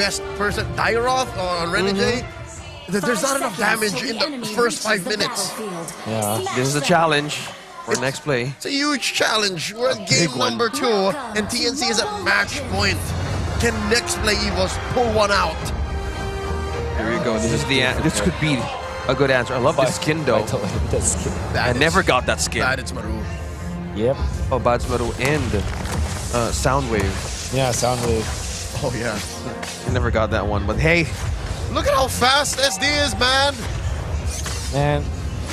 best person, Dairoth on Renegade, there's not enough damage in the first 5 minutes. Yeah, this is a challenge for next play. It's a huge challenge. We're at game number 2, and TNC is at match point. Can next play Evos pull one out? Here we go. This could be a good answer. I love this skin though. I never got that skin. Bad, it's Maru. Yep. Oh, Bad's Maru and Soundwave. Yeah, Soundwave. Oh yeah. I never got that one, but hey. Look at how fast SD is, man. And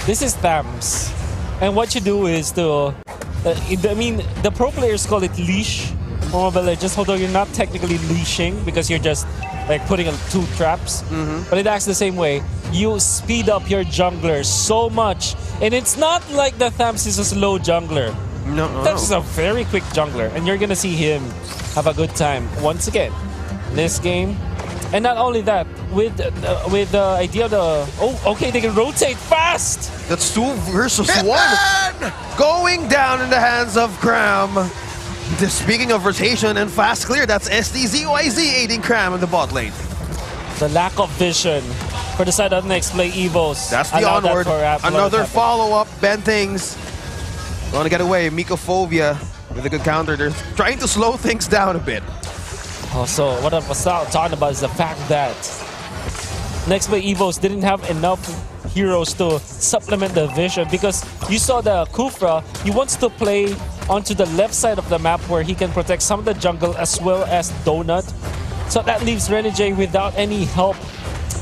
this is Thams. And what you do is to, I mean, the pro players call it leash mobile legends, although you're not technically leashing because you're just like putting on 2 traps. But it acts the same way. You speed up your jungler so much. And it's not like the Thams is a slow jungler. No. Thams is a very quick jungler. And you're going to see him have a good time once again this game. And not only that, with the idea of the... Oh, okay, they can rotate fast! That's 2 versus 1. Going down in the hands of Cram. Speaking of rotation and fast clear, that's SDZYZ aiding Cram in the bot lane. The lack of vision for the side of next play Evos. That's the onward. Another follow-up. Ben Things gonna get away. Mycophobia with a good counter. They're trying to slow things down a bit. Also, what I was talking about is the fact that next play Evos didn't have enough heroes to supplement the vision, because you saw the Kufra, he wants to play onto the left side of the map where he can protect some of the jungle as well as Donut. So that leaves Renegade without any help.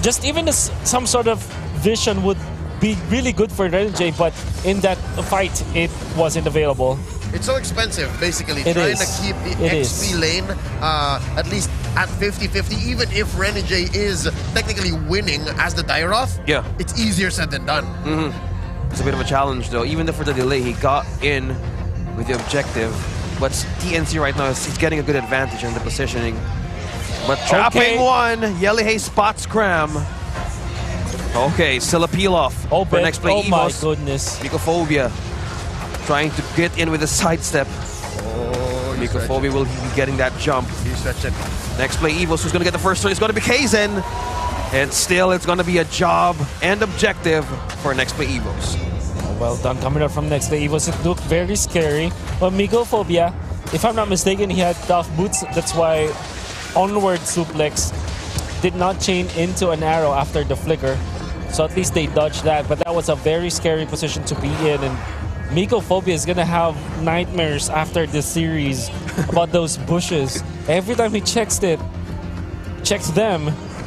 Just even some sort of vision would be really good for Renegade, but in that fight, it wasn't available. It's so expensive, basically, trying to keep the XP lane at least at 50-50, even if Renegade is technically winning as the Dairoth. Yeah. It's easier said than done. It's a bit of a challenge, though. Even for the delay, he got in with the objective. But TNC right now, he's getting a good advantage in the positioning. But trapping one, Yelly Hay spots Cram. Okay, still a peel-off for next play Evos. Oh my goodness. Mycophobia trying to get in with a sidestep. Mycophobia will be getting that jump. Next play Evos, who's going to get the first one? It's going to be Kaizen. And still, it's going to be a job and objective for next play Evos. Well done coming up from next play Evos. It looked very scary. But Mycophobia, if I'm not mistaken, he had tough boots. That's why onward suplex did not chain into an arrow after the flicker. So at least they dodged that. But that was a very scary position to be in. And Mycophobia is going to have nightmares after this series about those bushes. Every time he checks them,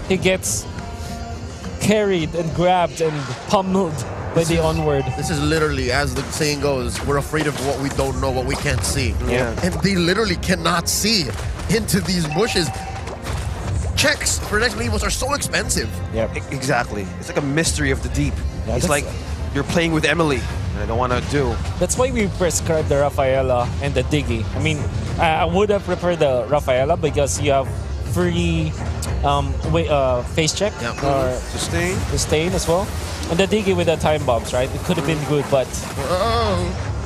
he gets carried and grabbed and pummeled by the onward. This is literally, as the saying goes, we're afraid of what we don't know, what we can't see. Yeah. And they literally cannot see into these bushes. Checks for next Evos are so expensive. Yep. Exactly. It's like a mystery of the deep. Yeah, it's like you're playing with Emily. I don't want to do. That's why we prescribe the Rafaela and the Diggy. I mean, I would have preferred the Rafaela because you have free face check or sustain as well. And the Diggy with the time bombs, right? It could have been good, but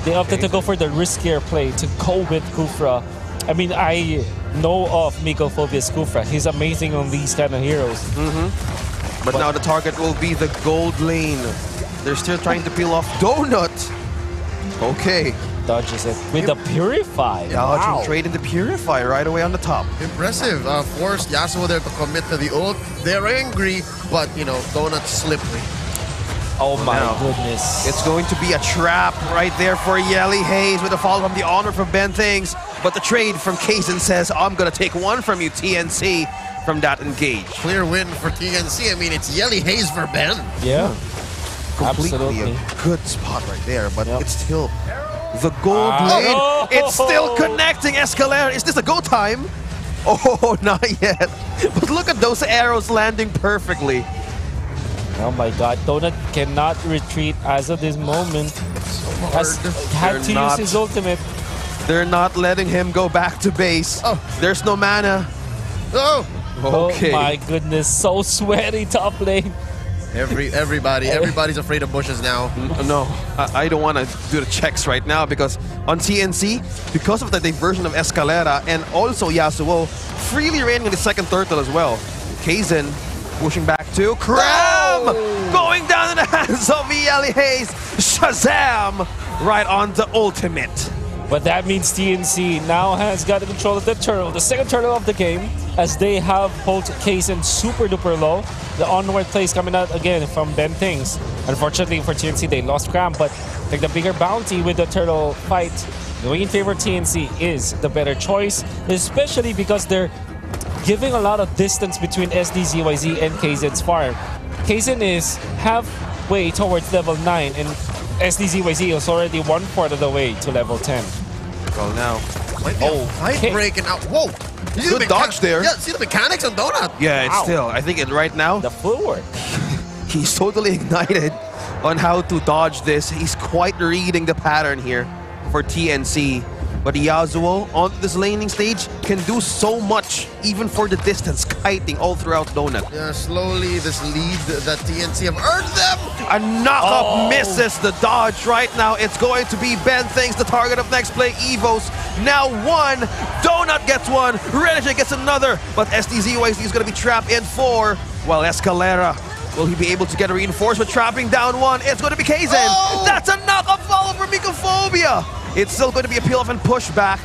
they opted to go for the riskier play to go with Kufra. I mean, I know of Mycophobia's Kufra. He's amazing on these kind of heroes. But now the target will be the gold lane. They're still trying to peel off Donut. Okay. Dodges it with the Purify. Wow. Trade in the Purify right away on the top. Impressive. Forced Yasuo there to commit to the ult. They're angry, but, you know, Donut's slippery. Oh my goodness. It's going to be a trap right there for Yelly Hayes with a follow from the honor from Ben Things. But the trade from Kaizen says, I'm going to take one from you, TNC, from that engage. Clear win for TNC. I mean, it's Yelly Hayes for Ben. Yeah. Completely a good spot right there, but it's still the gold lane. It's still connecting Escalera. Is this a go time? Oh, not yet. But look at those arrows landing perfectly. Oh my god, Donut cannot retreat as of this moment. Had to use his ultimate. They're not letting him go back to base. There's no mana. Okay. Oh my goodness, so sweaty top lane. Everybody's afraid of bushes now. No, I don't want to do the checks right now because on TNC, because of the diversion of Escalera and also Yasuo, freely raining on the second turtle as well. Kaizen pushing back to Cram! Going down in the hands of Yelly Hayes. Shazam! Right on the ultimate. But that means TNC now has got control of the turtle, the second turtle of the game, as they have pulled Kaizen super duper low. The onward plays coming out again from Ben Things. Unfortunately for TNC, they lost Cram, but I think the bigger bounty with the turtle fight going in favor of TNC is the better choice, especially because they're giving a lot of distance between SDZYZ and Kaizen's farm. Kaizen is halfway towards level 9 and SDZYZ is already 1/4 of the way to level 10. Well, now. Fight breaking out. Whoa! Good dodge there. Yeah, see the mechanics on Donut. Yeah, it's still, I think right now, The footwork. he's totally ignited on how to dodge this. He's quite reading the pattern here for TNC. But Yasuo on this laning stage can do so much, even for the distance, kiting all throughout Donut. Yeah, slowly this lead that TNC have earned them. A knockup misses the dodge right now. It's going to be Ben Things, the target of next play Evos. Now one, Donut gets one, Renegade gets another, but SDZYZ is going to be trapped in 4, while Escalera, will he be able to get a reinforcement? Trapping down one, it's going to be Kaizen. That's a knockup follow from Mycophobia. It's still going to be a peel off and push back.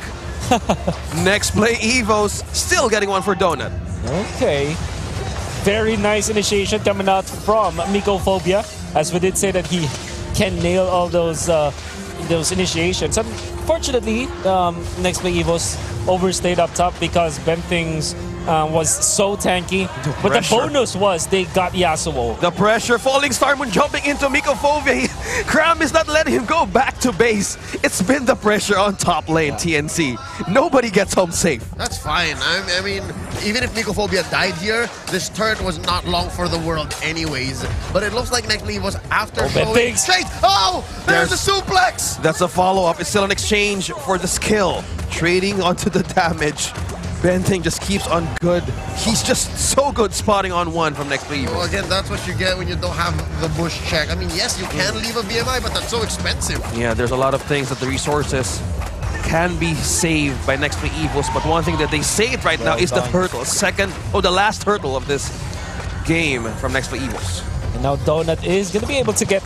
Next play Evos, still getting one for Donut. Okay. Very nice initiation coming out from Mycophobia, as we did say that he can nail all those initiations. Unfortunately, next play Evos overstayed up top because Ben Things was so tanky. But the bonus was they got Yasuo. The pressure, Falling Star Moon jumping into Mycophobia. Cram is not letting him go back to base. It's been the pressure on top lane, TNC. Nobody gets home safe. That's fine. I mean, even if Mycophobia died here, this turret was not long for the world anyways. But it looks like next play was after showing straight. Oh, there's a suplex. That's a follow-up. It's still an exchange for the skill. Trading onto the damage. Ben Thing just keeps on good. He's just so good spotting on one from next play. Well, again, that's what you get when you don't have the bush check. I mean, yes, you can leave a BMI, but that's so expensive. Yeah, there's a lot of things that the resources can be saved by next play Evos, but one thing that they saved right now is the turtle. The last turtle of this game from next play Evos. And now Donut is going to be able to get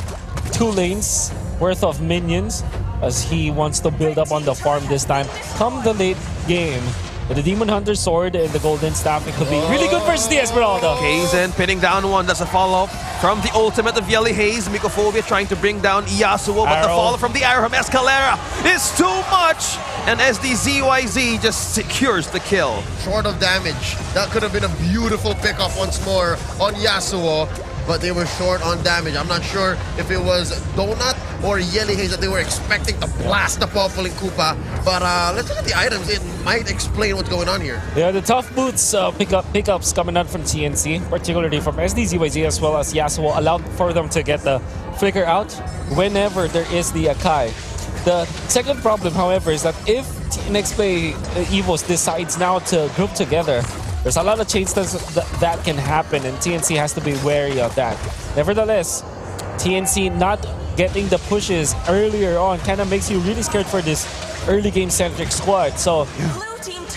2 lanes worth of minions as he wants to build up on the farm this time. Come the late game, with the Demon Hunter Sword and the Golden Staff, it could be really good versus the Esmeralda. Kaizen pinning down one. That's a follow-up from the ultimate of Yelly Hayes. Mycophobia trying to bring down Yasuo, but the follow from the arrow from Escalera is too much. And SDZYZ just secures the kill. Short of damage. That could have been a beautiful pickup once more on Yasuo, but they were short on damage. I'm not sure if it was Donut or Yelly Hayes that they were expecting to blast the Popple and Koopa. But let's look at the items. It might explain what's going on here. Yeah, the tough boots pickups coming out from TNC, particularly from SDZYZ as well as Yasuo, allowed for them to get the flicker out whenever there is the Akai. The second problem, however, is that if next play Evos decides now to group together, there's a lot of chances that can happen, and TNC has to be wary of that. Nevertheless, TNC not getting the pushes earlier on kind of makes you really scared for this early game centric squad. So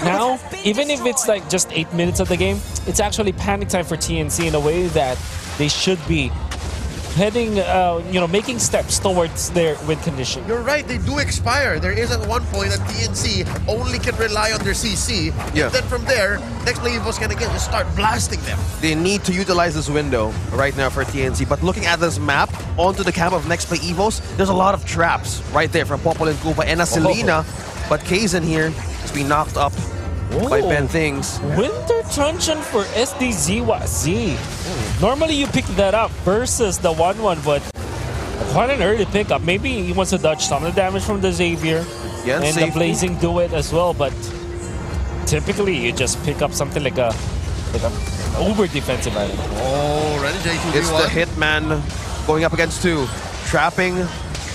now, even if it's like just 8 minutes of the game, it's actually panic time for TNC in a way that they should be heading, making steps towards their win condition. You're right, they do expire. There is at one point that TNC only can rely on their CC. Yeah. And then from there, next play Evos can again just start blasting them. They need to utilize this window right now for TNC. But looking at this map, onto the camp of next play Evos, there's a lot of traps right there from Popple and Koopa and a Selena. But Kaizen here has been knocked up by Ben Things. Winter Truncheon for SDZYZ. Normally you pick that up versus the 1-1, but quite an early pickup. Maybe he wants to dodge some of the damage from the Xavier and the Blazing Duet as well, but typically you just pick up something like an uber defensive item. Oh, Renegade 2v1. It's the Hitman going up against 2. Trapping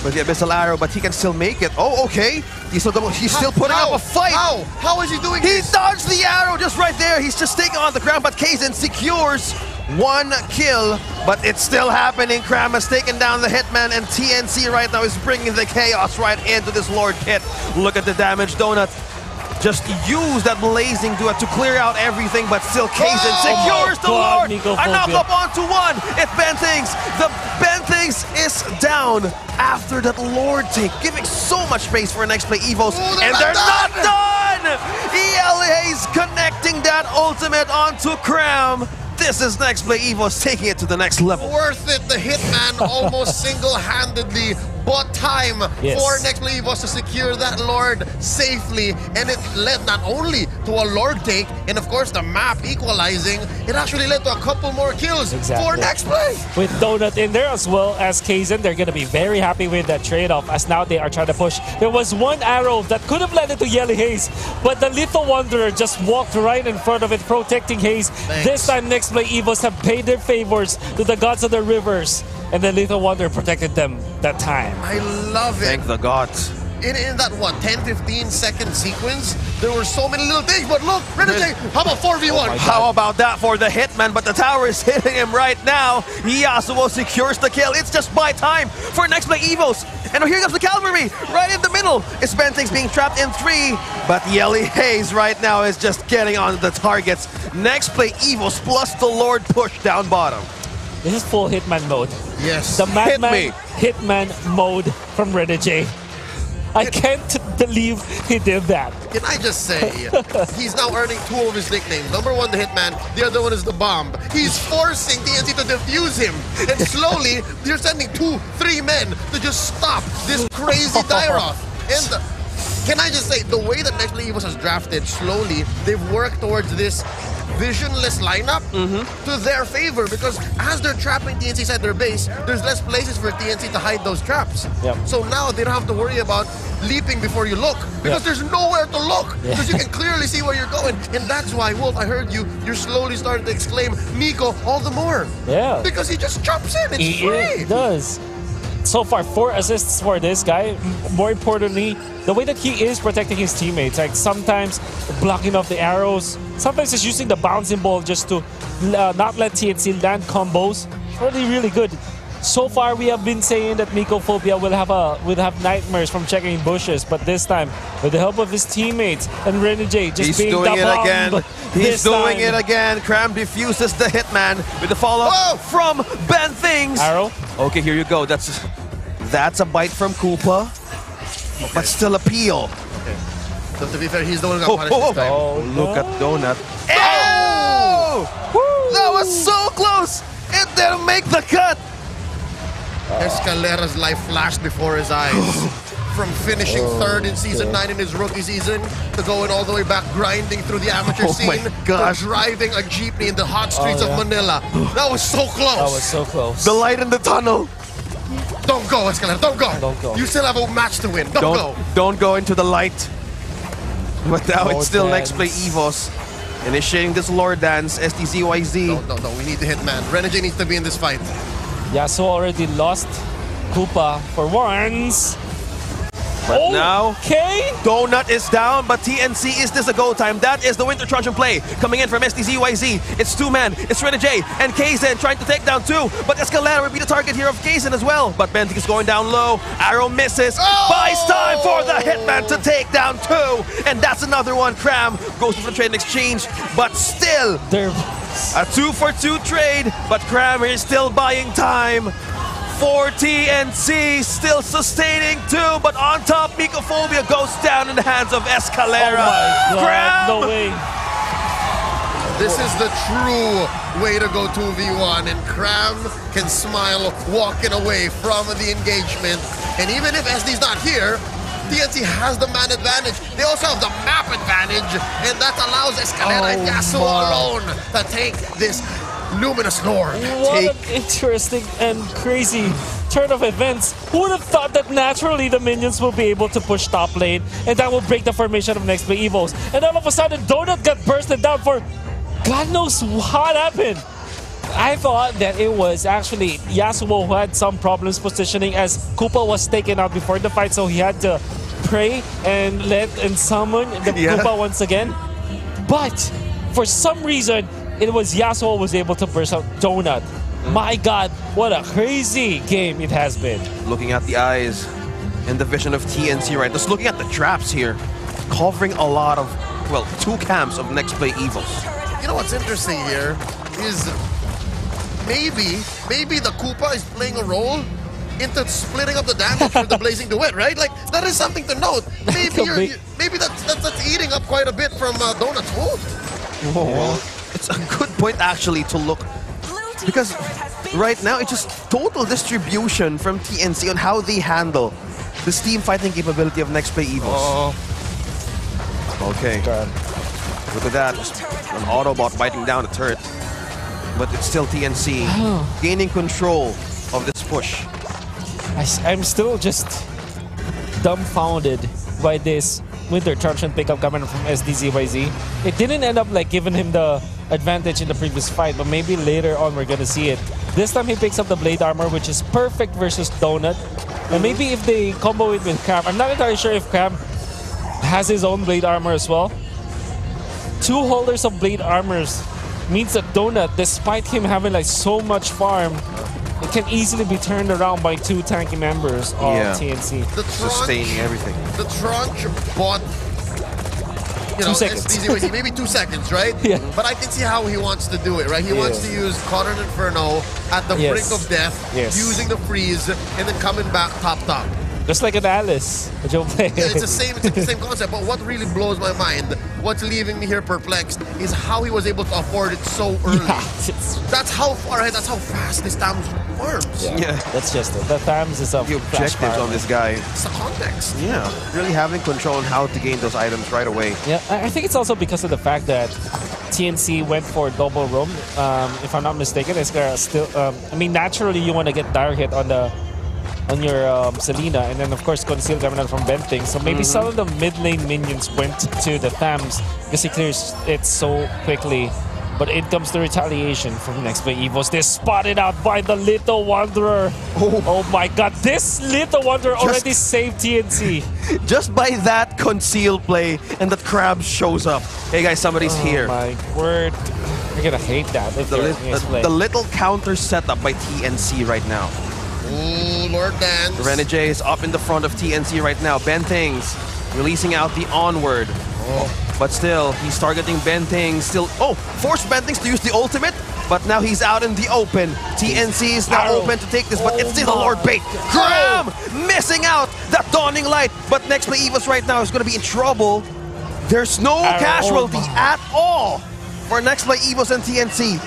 with the Abyssal Arrow, but he can still make it. Oh, okay. He's still putting up a fight. How is he doing this? He dodged the arrow just right there. He's just taking on the ground, but Kaizen secures 1 kill, but it's still happening. Cram has taken down the Hitman, and TNC right now is bringing the chaos right into this Lord Kit. Look at the damage. Donut just use that blazing duet to clear out everything, but still Kaizen secures the Lord. A knock up onto 1. It's Bentings. The Bentings is down after that Lord take, giving so much space for NXPE Evos, and they're not done! ELA's connecting that ultimate onto Cram. This is NXPE Evos taking it to the next level. Worth it. The Hitman almost single-handedly bought time for NXPE Evos to secure that Lord safely, and it led not only to a Lord take, and of course the map equalizing, it actually led to a couple more kills for NXPE. With Donut in there as well as Kaizen, they're going to be very happy with that trade-off, as now they are trying to push. There was 1 arrow that could have led it to Yelly Haze, but the Lethal Wanderer just walked right in front of it, protecting Haze. This time NXPE Evos have paid their favors to the gods of the rivers, and the Lethal Wanderer protected them that time. I love it. Thank the gods. In that, what, 10-15 second sequence, there were so many little things, but look, Renegade, how about 4v1? How about that for the Hitman, but the tower is hitting him right now. Yasuo secures the kill. It's just by time for NXPE Evos. And here comes the cavalry, right in the middle. It's Bentings being trapped in 3, but Yelly Haze right now is just getting on the targets. NXPE Evos plus the Lord push down bottom. This is full Hitman mode. Yes. The Madman Hitman mode from Renegade. I can't believe he did that. Can I just say, he's now earning 2 of his nicknames. Number 1, the Hitman. The other one is the Bomb. He's forcing TNC to defuse him. And slowly, they're sending 2-3 men to just stop this crazy die-off. And can I just say, the way that NXPE Evos has drafted, slowly, they've worked towards this visionless lineup to their favor, because as they're trapping TNC inside their base, there's less places for TNC to hide those traps. So now they don't have to worry about leaping before you look, because there's nowhere to look, because you can clearly see where you're going. And that's why, Wolf, I heard you're slowly starting to exclaim Nico all the more. Because he just jumps in. It's free. He does. So far, 4 assists for this guy. More importantly, the way that he is protecting his teammates, like sometimes blocking off the arrows, sometimes he's using the bouncing ball just to not let TNC land combos. Really, really good. So far, we have been saying that Mycophobia will have nightmares from checking bushes, but this time, with the help of his teammates and Renegade just being doing the it bomb. again. He's doing it again. Cram defuses the Hitman with the follow-up from Bentings. Arrow. Okay, here you go. That's a bite from Koopa, but still a peel. So to be fair, he's the one who got punished this time. Look at Donut. Oh! That was so close. It didn't make the cut. Escalera's life flashed before his eyes. From finishing 3rd in Season 9 in his rookie season, to going all the way back grinding through the amateur scene, to driving a jeepney in the hot streets of Manila. That was so close. That was so close. The light in the tunnel. Don't go, Escalera, don't go. Don't go. You still have a match to win. Don't go. Don't go into the light. But now it's still NXPE Evos initiating this Lord dance. STZYZ. No, we need the Hitman. Renegade needs to be in this fight. Yasuo already lost Koopa for once. But now, okay. Donut is down, but TNC, is this a go time? That is the Winter Truncheon play coming in from STZYZ. It's 2 men. It's Renegade and Kaizen trying to take down 2, but Escalera will be the target here of Kaizen as well. But Bentic is going down low. Arrow misses. Buys time for the Hitman to take down 2, and that's another one. Cram goes for the trade and exchange, but still a 2-for-2 trade, but Cram is still buying time. For TNC, still sustaining 2, but on top, Mycophobia goes down in the hands of Escalera. Oh my God, no way. This is the true way to go 2v1, and Cram can smile walking away from the engagement. And even if SD's not here, TNC has the man advantage. They also have the map advantage, and that allows Escalera and Yasuo alone to take this luminous Lord. What an interesting and crazy turn of events. Who would have thought that naturally the minions will be able to push top lane, and that will break the formation of NXPE Evos. And all of a sudden, Donut got bursted down for God knows what happened. I thought that it was actually Yasuo who had some problems positioning as Koopa was taken out before the fight, so he had to pray and summon the Koopa once again. But for some reason, it was Yasuo who was able to burst out Donut. My God, what a crazy game it has been. Looking at the eyes and the vision of TNC, right? Just looking at the traps here, covering a lot of, well, 2 camps of NXPE Evils. You know what's interesting here is maybe the Koopa is playing a role into splitting up the damage with the Blazing Duet, right? Like, that is something to note. Maybe that's eating up quite a bit from Donut's hold. Whoa. Yeah. It's a good point actually to look, because right now it's just total distribution from TNC on how they handle the team fighting capability of NXPE Evils. Okay. Look at that. Just an Autobot biting down the turret. But it's still TNC gaining control of this push. I'm still just dumbfounded by this Winter Truncheon pickup coming from SDZYZ. It didn't end up like giving him the advantage in the previous fight, but maybe later on we're gonna see it. This time he picks up the Blade Armor, which is perfect versus Donut. And maybe if they combo it with Cram, I'm not entirely sure if Cram has his own Blade Armor as well. 2 holders of Blade Armors means that Donut, despite him having like so much farm, it can easily be turned around by 2 tanky members of TNC. Sustaining everything. The Trunch bought, 2 seconds. Maybe 2 seconds, right? Yeah. But I can see how he wants to do it, right? He wants to use Cotton Inferno at the brink of death, using the freeze, and then coming back top. Just like an Alice, which you'll play. Yeah, it's the same concept. But what really blows my mind, what's leaving me here perplexed, is how he was able to afford it so early. That's how far ahead, that's how fast this Tams works. Yeah. That's just it. The Tams is a the objectives on this guy. It's the context. Yeah, really having control on how to gain those items right away. Yeah, I think it's also because of the fact that TNC went for double roam. If I'm not mistaken, it's still. I mean, naturally you want to get dire hit on your Selena, and then of course conceal coming out from Benting. So maybe some of the mid lane minions went to the Thams because he clears it so quickly. But in comes the retaliation from NXPE Evils. They're spotted out by the Little Wanderer. Oh my God, this Little Wanderer already saved TNC. Just by that conceal play, and that Crab shows up. Hey guys, somebody's here. Oh my word. You're gonna hate that if the little counter setup by TNC right now. Ooh, Lord Dance. Renegade is up in the front of TNC right now. Bentings releasing out the onward. But still, he's targeting Bentings. Still, forced Bentings to use the ultimate. But now he's out in the open. TNC is now open to take this, but it's still a Lord Bait. Graham missing out that Dawning Light. But NXPE Evils right now is going to be in trouble. There's no casualty at all for NXPE Evils and TNC.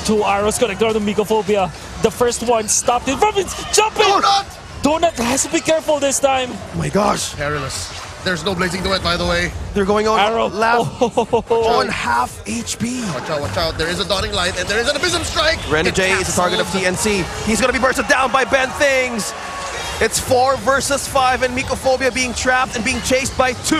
2 arrows gonna go to Mycophobia. The first one stopped it from jumping! Donut has to be careful this time. Oh my gosh. Perilous. There's no Blazing Duet, by the way. They're going on on Oh. half HP. Watch out. There is a Dawning Light, and there is an Abysm Strike. Renegade is the target of TNC. He's going to be bursted down by Bentings. It's 4 versus 5, and Mycophobia being trapped and being chased by 2.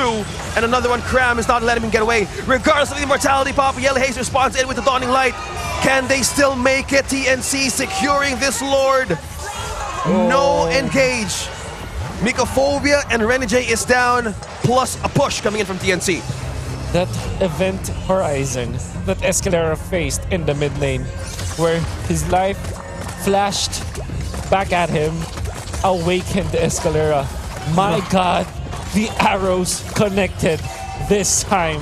And another one, Cram, is not letting him get away. Regardless of the immortality pop, Yellow Haze responds in with the Dawning Light. Can they still make it? TNC securing this Lord. No engage. Mycophobia and Renegade is down, plus a push coming in from TNC. That event horizon that Escalera faced in the mid lane, where his life flashed back at him, awakened Escalera. My God, the arrows connected this time.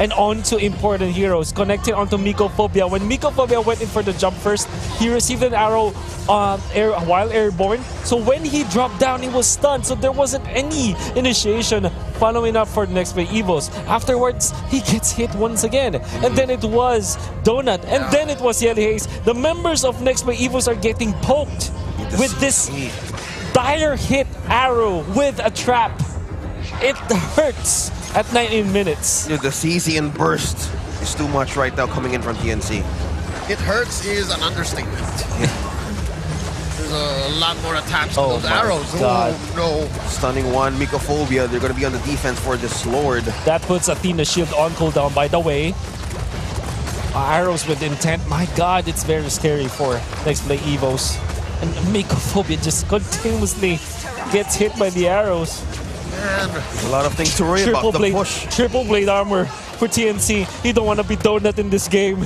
And on to important heroes, connecting onto Mycophobia. When Mycophobia went in for the jump first, he received an arrow while airborne. So when he dropped down, he was stunned. So there wasn't any initiation following up for the NXPE Evils. Afterwards, he gets hit once again. And then it was Donut. And then it was Yellow Haze. The members of NXPE Evils are getting poked with this dire hit arrow with a trap. It hurts at 19 minutes. The CC and burst is too much right now coming in from TNC. It hurts is an understatement. There's a lot more attached to those arrows. God. Oh no. Stunning one, Mycophobia. They're going to be on the defense for this Lord. That puts Athena's shield on cooldown, by the way. arrows with intent. My God, it's very scary for NXPE Evos. And Mycophobia just continuously gets hit by the arrows. Man. A lot of things to worry about. The push. Triple blade armor for TNC. You don't want to be donut in this game.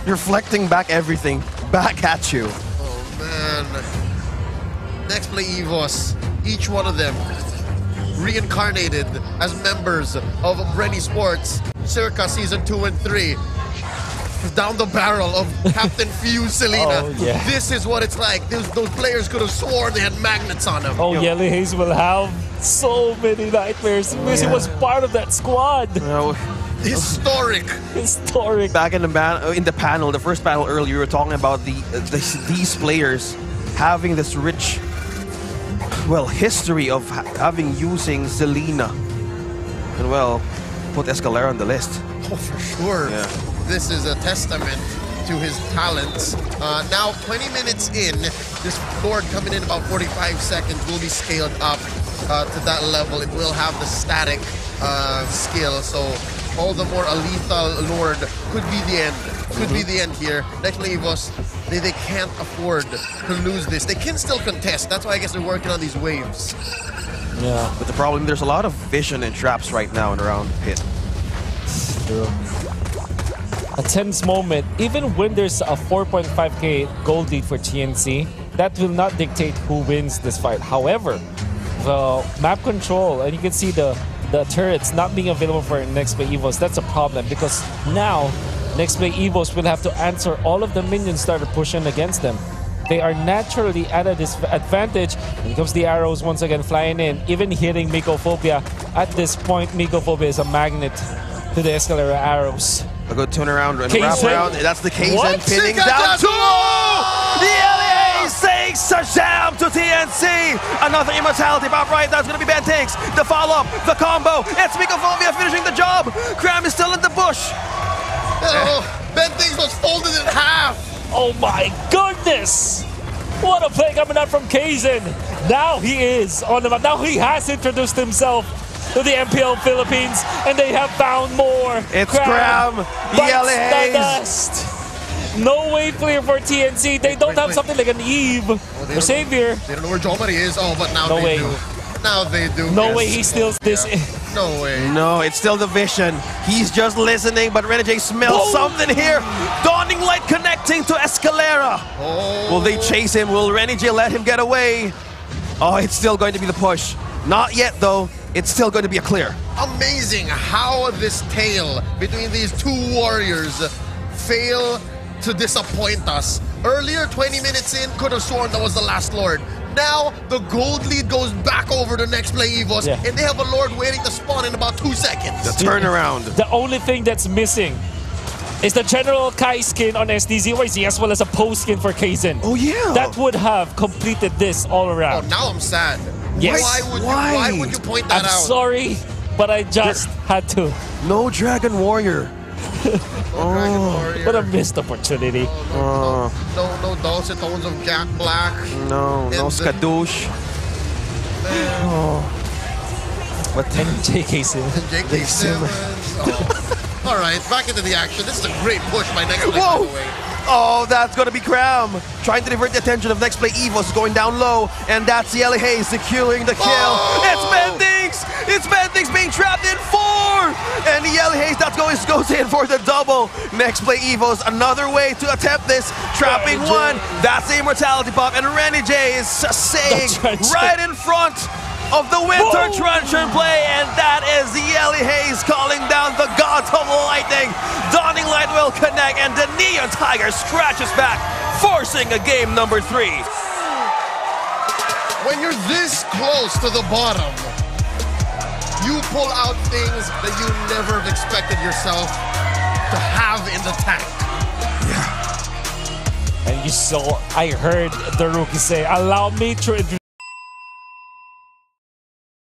Reflecting back everything back at you. Oh man. NXPE Evos, each one of them reincarnated as members of Brenny Sports circa season 2 and 3. Down the barrel of Captain Fuse Selena. Oh, yeah. This is what it's like. Those players could have sworn they had magnets on them. Oh, Yelly Hayes will have so many nightmares because he was part of that squad. Historic. Historic. Back in the panel, the first panel earlier, we were talking about these players having this rich, well, history of using Selena. And well, put Escalera on the list. Oh, for sure. Yeah. This is a testament to his talents. Now, 20 minutes in, this Lord coming in about 45 seconds will be scaled up to that level. It will have the static skill, so all the more a lethal Lord could be the end. Could be the end here. NXPE Evos, they can't afford to lose this. They can still contest. That's why I guess they're working on these waves. Yeah. But the problem, there's a lot of vision and traps right now and around pit. True. A tense moment, even when there's a 4.5k gold lead for TNC, that will not dictate who wins this fight. However, the map control, and you can see the turrets not being available for NXPE Evos, that's a problem because now NXPE Evos will have to answer all of the minions that are pushing against them. They are naturally at a disadvantage. Here comes the arrows once again flying in, even hitting Mycophobia. At this point, Mycophobia is a magnet to the Escalera arrows. A good turnaround and Kaizen? wrap around. That's the Kaizen What? pinning down to the LA saying Shazam to TNC. Another immortality pop right now. It's going to be Ben Takes. The follow-up, the combo. It's Mycophobia finishing the job. Cram is still in the bush. Oh, Ben Things was folded in half. Oh my goodness! What a play coming out from Kaizen. Now he is on the map. Now he has introduced himself to the MPL Philippines, and they have found more. It's Cram. Bites the dust. No way clear for TNC. They don't have something like an Eve or Savior. They don't know where Joe Money is. Oh, but now No they way. do. Now they do. No Yes. way he steals this. No way. No, it's still the vision. He's just listening, but Renegade smells something here. Dawning Light connecting to Escalera. Oh. Will they chase him? Will Renegade let him get away? Oh, it's still going to be the push. Not yet, though. It's still going to be a clear. Amazing how this tale between these two warriors fail to disappoint us. Earlier, 20 minutes in, could have sworn that was the last Lord. Now, the gold lead goes back over to NXPE Evos, and they have a Lord waiting to spawn in about 2 seconds. The turnaround. The only thing that's missing is the General Kai skin on SDZYZ as well as a post skin for Kaizen. Oh, yeah. That would have completed this all Oh, around. now I'm sad. Yes. Why would you point that I'm out? sorry, but I just had to. No Dragon Warrior. Dragon Warrior. What a missed opportunity. No dulcet tones of Jack Black. No And Skadoosh. What And J.K. Simmons. J.K. Simmons. Oh. All right, back into the action. This is a great push by NXPE, by the way. Oh, that's going to be Cram. Trying to divert the attention of NXPE Evos, going down low. And that's Yelly Hayes securing the kill. Oh! It's Bendix! It's Bendix being trapped in 4! And Yelly Hayes, that goes in for the double. NXPE Evos, another way to attempt this. Trapping one. That's the immortality pop. And Renny J is saying right in front of the Winter Truncheon play, and that is Yelly Hayes calling down the gods of lightning. Dawning Light will connect, and the Neon Tiger scratches back, forcing a game number 3. When you're this close to the bottom, you pull out things that you never have expected yourself to have in the tank. And you saw, I heard the rookie say, allow me to introduce